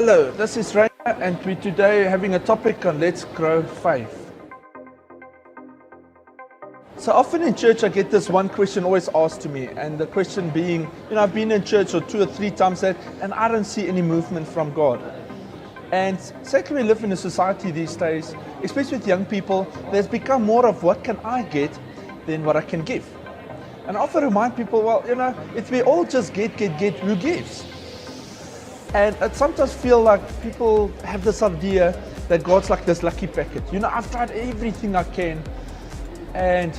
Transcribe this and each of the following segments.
Hello, this is Rhyno, and we're today having a topic on Let's Grow Faith. So often in church I get this one question always asked to me, and the question being, I've been in church or 2 or 3 times and I don't see any movement from God. And sadly we live in a society these days, especially with young people, there's become more of what can I get than what I can give. And I often remind people, if we all just get, who gives? And I sometimes feel like people have this idea that God's like this lucky packet. I've tried everything I can, and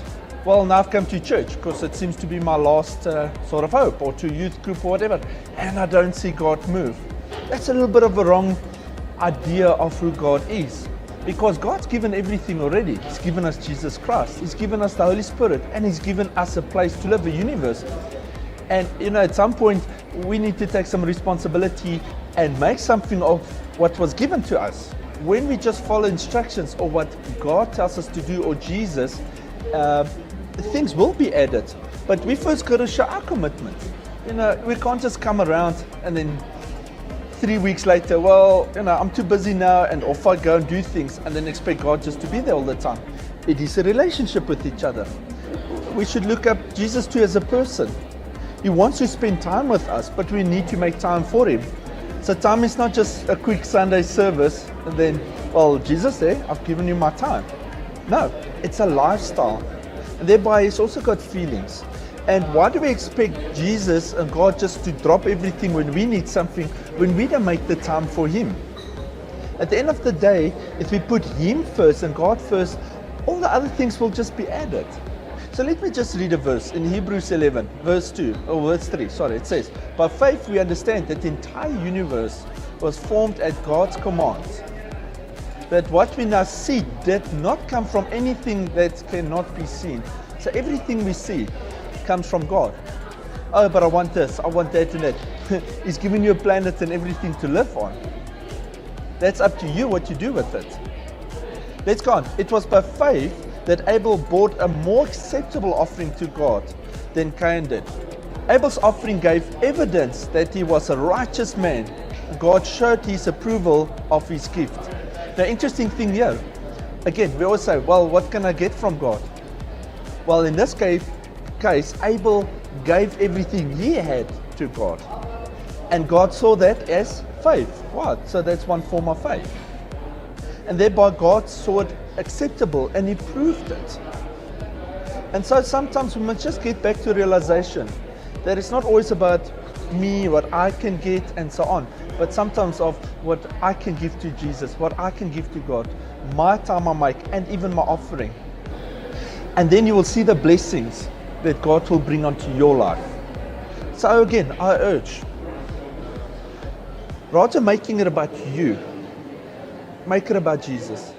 now I've come to church because it seems to be my last sort of hope, or to youth group or whatever, and I don't see God move. That's a little bit of a wrong idea of who God is, because God's given everything already. He's given us Jesus Christ, He's given us the Holy Spirit, and He's given us a place to live, a universe. And at some point we need to take some responsibility and make something of what was given to us. When we just follow instructions or what God tells us to do, or Jesus, things will be added. But we first got to show our commitment. We can't just come around and then 3 weeks later, I'm too busy now, and off I go and do things, and then expect God just to be there all the time. It is a relationship with each other. We should look up Jesus too as a person. He wants to spend time with us, but we need to make time for Him. So time is not just a quick Sunday service and then, Jesus I've given you my time. No, it's a lifestyle. And thereby He's also got feelings. And why do we expect Jesus and God just to drop everything when we need something, when we don't make the time for Him? At the end of the day, if we put Him first and God first, all the other things will just be added. So let me just read a verse in Hebrews 11, verse 3. It says, by faith we understand that the entire universe was formed at God's command. That what we now see did not come from anything that cannot be seen. So everything we see comes from God. But I want this, I want that and that. He's given you a planet and everything to live on. That's up to you what you do with it. Let's go on. It was by faith that Abel brought a more acceptable offering to God than Cain did. Abel's offering gave evidence that he was a righteous man. God showed His approval of his gift. The interesting thing here, again, we always say, what can I get from God? In this case, Abel gave everything he had to God. And God saw that as faith. So that's one form of faith. And thereby God saw it acceptable and He proved it. And so sometimes we must just get back to realization that it's not always about me, what I can get and so on, but sometimes of what I can give to Jesus, what I can give to God, my time I make, and even my offering. And then you will see the blessings that God will bring onto your life. So again, I urge, rather making it about you, make it about Jesus.